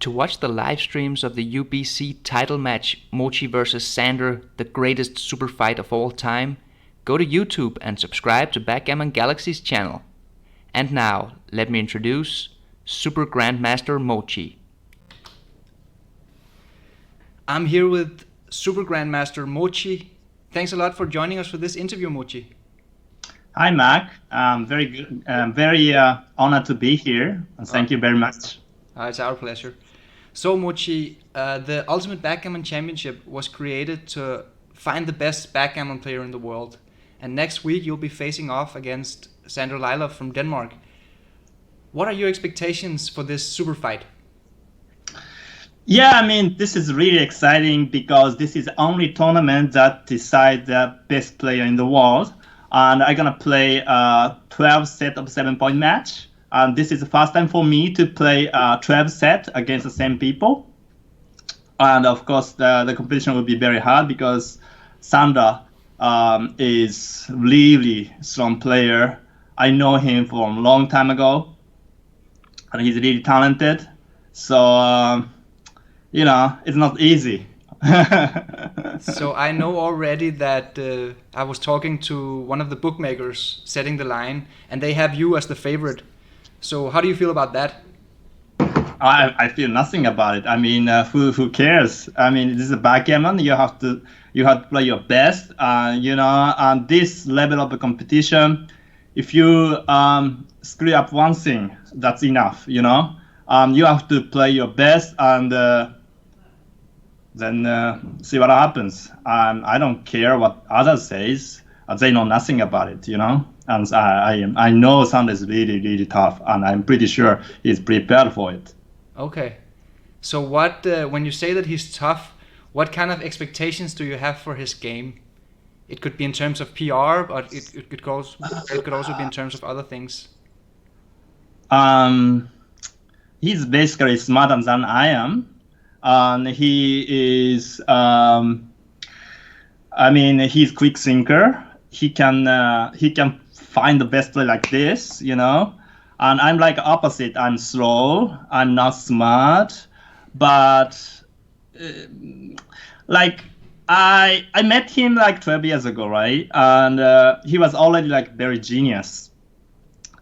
To watch the live streams of the UBC title match Mochy vs Sander, the greatest super fight of all time, go to YouTube and subscribe to Backgammon Galaxy's channel. And now, let me introduce Super Grandmaster Mochy. I'm here with Super Grandmaster Mochy. Thanks a lot for joining us for this interview, Mochy. Hi, Mac. Very good. Very honored to be here. And thank you very much. It's our pleasure. So, Mochy, the Ultimate Backgammon Championship was created to find the best backgammon player in the world. And next week you'll be facing off against Sander Lylloff from Denmark. What are your expectations for this super fight? Yeah, I mean, this is really exciting because this is the only tournament that decides the best player in the world. And I'm going to play a 12 set of 7-point match. And this is the first time for me to play a 12 set against the same people. And of course, the competition will be very hard because Sander is really strong player. I know him from a long time ago. And he's really talented. So, it's not easy. So I know already that I was talking to one of the bookmakers setting the line, and they have you as the favorite. So how do you feel about that? I feel nothing about it. I mean, who cares? I mean, this is a backgammon. You have to play your best. On this level of the competition, if you screw up one thing, that's enough. You have to play your best and then see what happens. I don't care what others says. They know nothing about it. And I know Sander is really, really tough, and I'm pretty sure he's prepared for it. Okay. So what, when you say that he's tough, what kind of expectations do you have for his game? It could be in terms of PR, but it could also be in terms of other things. He's basically smarter than I am, and he is. He's quick thinker. He can find the best play like this, And I'm like opposite. I'm slow. I'm not smart, but I met him like 12 years ago, right? And he was already like very genius.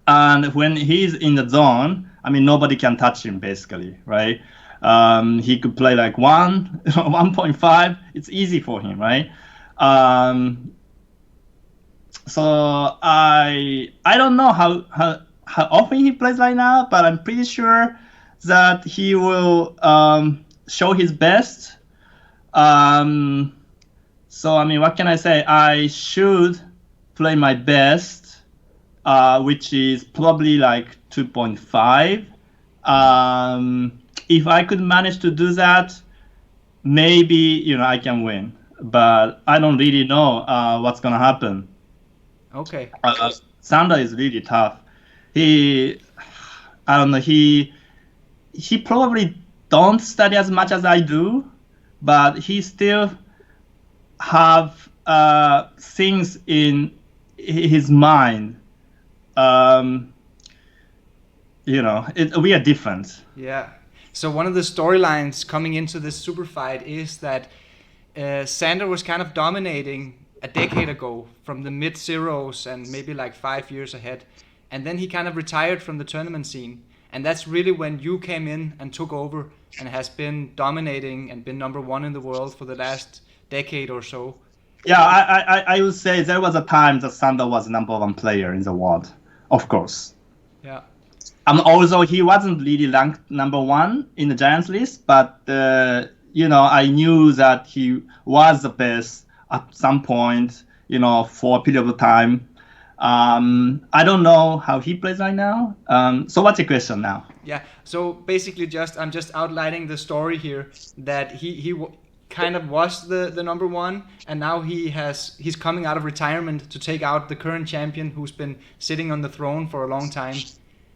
And when he's in the zone, nobody can touch him basically, right? He could play like 1.5. It's easy for him, right? So I don't know how often he plays right now, but I'm pretty sure that he will show his best. So what can I say? I should play my best, which is probably like 2.5. If I could manage to do that, maybe I can win. But I don't really know what's gonna happen. Okay. Sander is really tough. He probably don't study as much as I do, but he still have things in his mind. We are different. Yeah. So one of the storylines coming into this super fight is that Sander was kind of dominating a decade ago from the mid-zeros and maybe like 5 years ahead. And then he kind of retired from the tournament scene. And that's really when you came in and took over and has been dominating and been number one in the world for the last decade or so. Yeah, I would say there was a time that Sander was the number one player in the world, of course. Yeah. Although he wasn't really ranked number one in the Giants list, but I knew that he was the best at some point, for a period of time. I don't know how he plays right now. So what's your question now? Yeah. So basically, I'm just outlining the story here that he kind of was the number one, and now he's coming out of retirement to take out the current champion who's been sitting on the throne for a long time.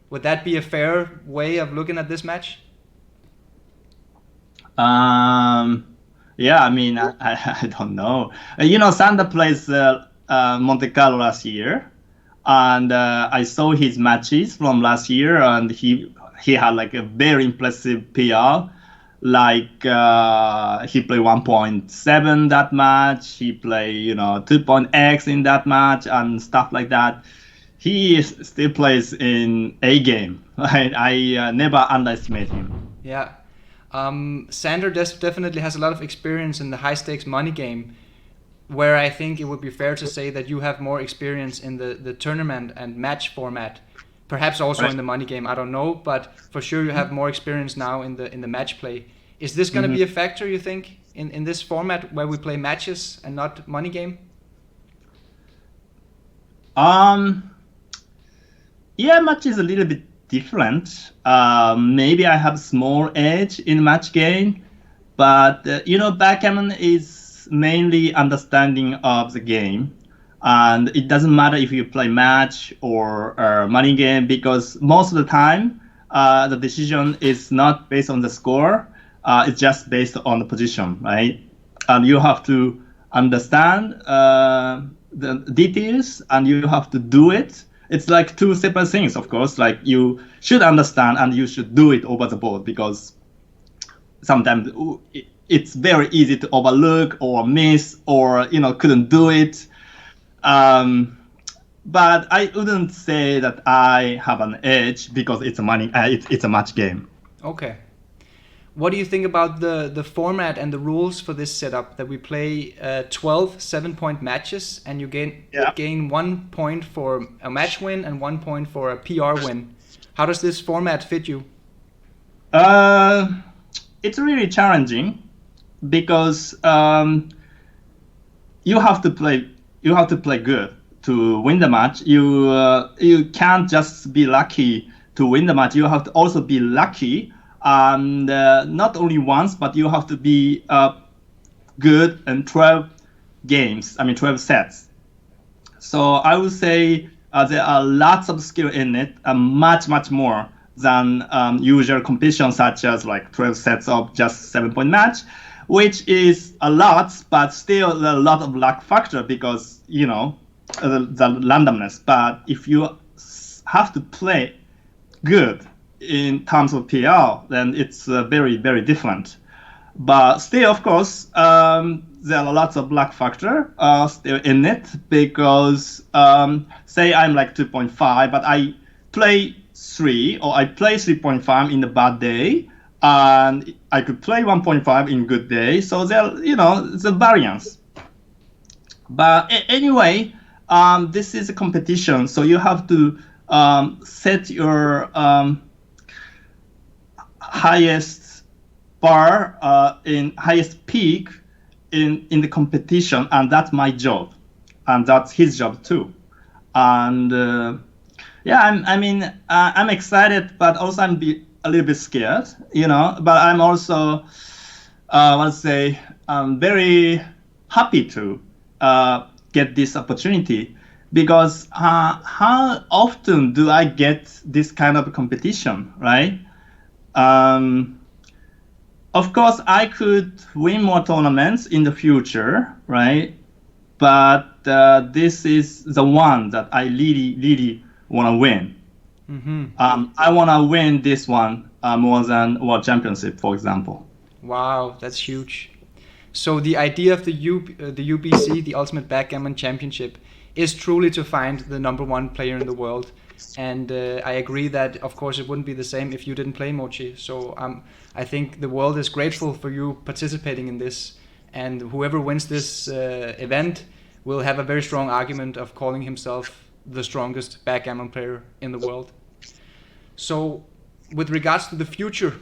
Would that be a fair way of looking at this match? Yeah, I don't know. Sander plays Monte Carlo last year, and I saw his matches from last year, and he he had like a very impressive PR. Like he played 1.7 that match. He played 2.x in that match and stuff like that. He still plays in a game. Right? I never underestimate him. Yeah. Sander definitely has a lot of experience in the high stakes money game, where I think it would be fair to say that you have more experience in the tournament and match format. Perhaps also in the money game, I don't know, but for sure you have more experience now in the match play. Is this going to be a factor, you think, in this format where we play matches and not money game? Yeah, match is a little bit different. Maybe I have small edge in match game, but backgammon is mainly understanding of the game. And it doesn't matter if you play match or money game, because most of the time the decision is not based on the score. It's just based on the position, right? And you have to understand the details, and you have to do it. It's like two separate things, of course. Like you should understand and you should do it over the board, because sometimes it's very easy to overlook or miss or couldn't do it. But I wouldn't say that I have an edge because it's a match game. Okay. What do you think about the format and the rules for this setup, that we play 12 7-point matches and you gain 1 point for a match win and 1 point for a PR win? How does this format fit you? It's really challenging because you have to play good to win the match. You can't just be lucky to win the match. You have to also be lucky, and not only once, but you have to be good in 12 games. 12 sets. So I would say there are lots of skill in it, much more than usual competition, such as like 12 sets of just 7-point match, which is a lot, but still a lot of luck factor because the randomness. But if you have to play good in terms of PR, then it's very, very different. But still, of course, there are lots of luck factor still in it, because say I'm like 2.5, but I play 3 or I play 3.5 in a bad day, and I could play 1.5 in good day. So there, the variance. But anyway, this is a competition, so you have to set your highest bar in highest peak in the competition, and that's my job, and that's his job too. And I'm excited, but also I'm a little bit scared, But I'm also, I'm very happy to get this opportunity, because how often do I get this kind of competition, right? Of course, I could win more tournaments in the future, right? But this is the one that I really want to win. Mm-hmm. I want to win this one more than World Championship, for example. Wow, that's huge. So the idea of the UBC, the Ultimate Backgammon Championship, is truly to find the number one player in the world. And I agree that, of course, it wouldn't be the same if you didn't play Mochy. So I think the world is grateful for you participating in this. And whoever wins this event will have a very strong argument of calling himself the strongest backgammon player in the world. So with regards to the future,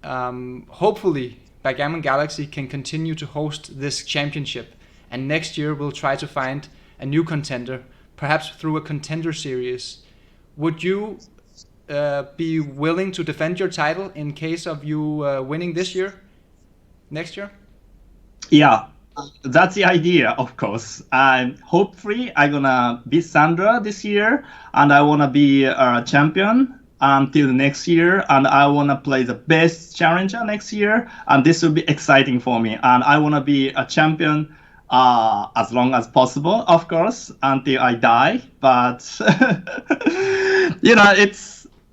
hopefully Backgammon Galaxy can continue to host this championship. And next year we'll try to find a new contender, perhaps through a contender series. Would you be willing to defend your title in case of you winning this year, next year? Yeah, that's the idea, of course. Hopefully I'm gonna beat Sandra this year, and I wanna be a champion until next year, and I wanna play the best challenger next year, and this will be exciting for me. And I wanna be a champion as long as possible, of course, until I die. But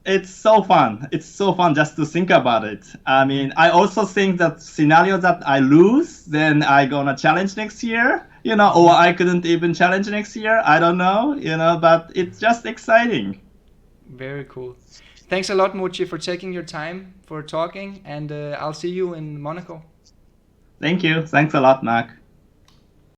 It's so fun. It's so fun just to think about it. I mean, I also think that scenario that I lose, then I gonna challenge next year, or I couldn't even challenge next year. I don't know, but it's just exciting. Very cool. Thanks a lot, Mochy, for taking your time for talking, and I'll see you in Monaco. Thank you. Thanks a lot, Mark.